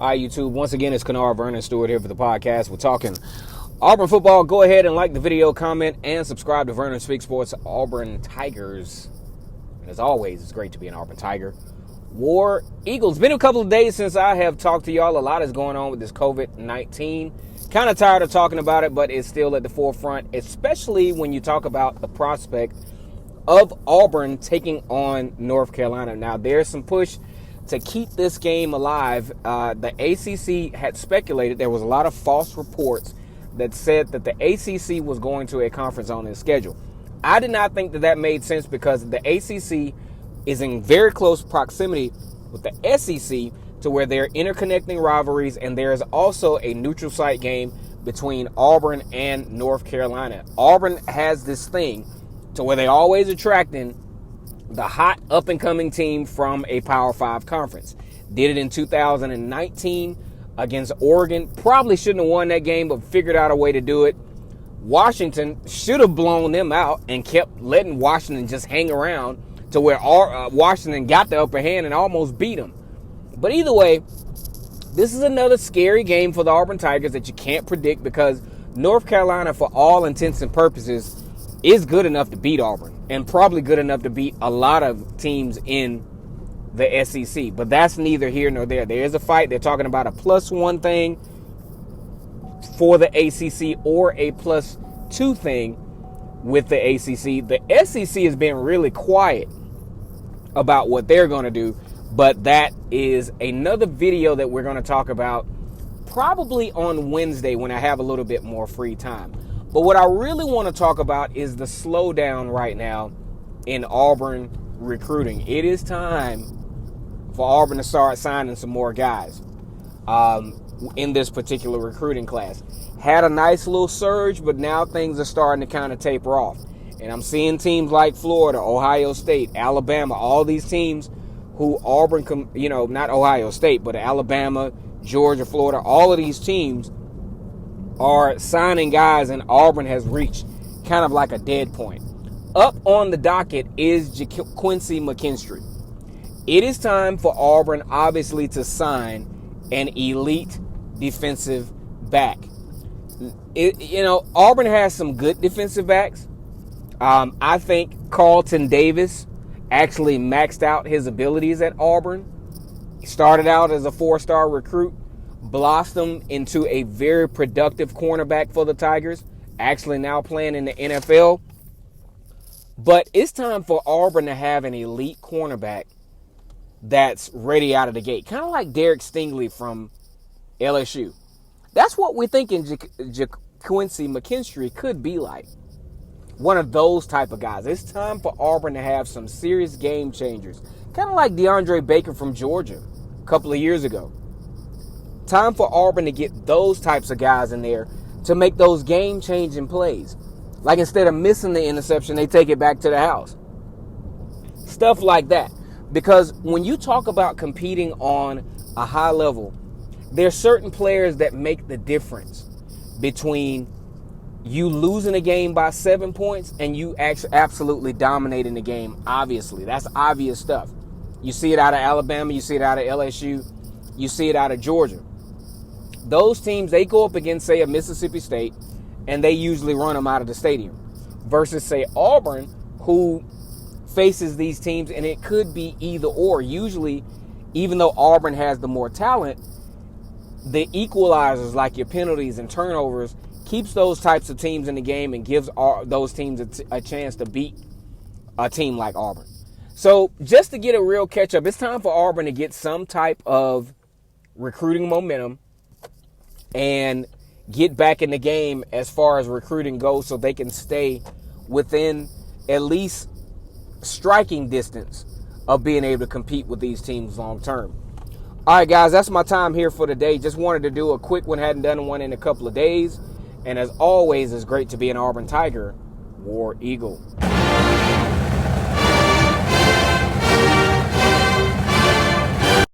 Hi, YouTube. Once again, it's Kennard Vernon Stewart here for the podcast. We're talking Auburn football. Go ahead and like the video, comment, and subscribe to Vernon Speak Sports Auburn Tigers. And as always, it's great to be an Auburn Tiger. War Eagles. It's been a couple of days since I have talked to y'all. A lot is going on with this COVID-19. Kind of tired of talking about it, but it's still at the forefront, especially when you talk about the prospect of Auburn taking on North Carolina. Now, there's some push to keep this game alive. The ACC had speculated, there was a lot of false reports that said that the ACC was going to a conference on its schedule. I did not think that made sense because the ACC is in very close proximity with the SEC to where they're interconnecting rivalries, and there is also a neutral site game between Auburn and North Carolina. Auburn has this thing to where they're always attracting the hot up-and-coming team from a Power 5 conference. Did it in 2019 against Oregon. Probably shouldn't have won that game, but figured out a way to do it. Washington should have blown them out and kept letting Washington just hang around to where Washington got the upper hand and almost beat them. But either way, this is another scary game for the Auburn Tigers that you can't predict because North Carolina, for all intents and purposes, is good enough to beat Auburn and probably good enough to beat a lot of teams in the SEC. But that's neither here nor there. There is a fight. They're talking about a +1 thing for the ACC or a +2 thing with the ACC. The SEC has been really quiet about what they're going to do, but that is another video that we're going to talk about probably on Wednesday when I have a little bit more free time. But what I really want to talk about is the slowdown right now in Auburn recruiting. It is time for Auburn to start signing some more guys in this particular recruiting class. Had a nice little surge, but now things are starting to kind of taper off. And I'm seeing teams like Florida, Ohio State, Alabama, all these teams who Auburn, not Ohio State, but Alabama, Georgia, Florida, all of these teams are signing guys, and Auburn has reached kind of like a dead point. Up on the docket is Quincy McKinstry. It is time for Auburn, obviously, to sign an elite defensive back. Auburn has some good defensive backs. I think Carlton Davis actually maxed out his abilities at Auburn. He started out as a 4-star recruit, blossomed into a very productive cornerback for the Tigers, actually now playing in the NFL. But it's time for Auburn to have an elite cornerback that's ready out of the gate, kind of like Derek Stingley from LSU. That's what we're thinking Quincy McKinstry could be like. One of those type of guys. It's time for Auburn to have some serious game changers, kind of like DeAndre Baker from Georgia a couple of years ago. Time for Auburn to get those types of guys in there to make those game-changing plays. Like instead of missing the interception, they take it back to the house. Stuff like that. Because when you talk about competing on a high level, there's certain players that make the difference between you losing a game by 7 points and you absolutely dominating the game, obviously. That's obvious stuff. You see it out of Alabama, you see it out of LSU, you see it out of Georgia. Those teams, they go up against, say, a Mississippi State, and they usually run them out of the stadium. Versus, say, Auburn, who faces these teams, and it could be either or. Usually, even though Auburn has the more talent, the equalizers, like your penalties and turnovers, keeps those types of teams in the game and gives those teams a chance to beat a team like Auburn. So, just to get a real catch-up, it's time for Auburn to get some type of recruiting momentum and get back in the game as far as recruiting goes so they can stay within at least striking distance of being able to compete with these teams long term. All right, guys, that's my time here for today. Just wanted to do a quick one. Hadn't done one in a couple of days. And as always, it's great to be an Auburn Tiger, War Eagle.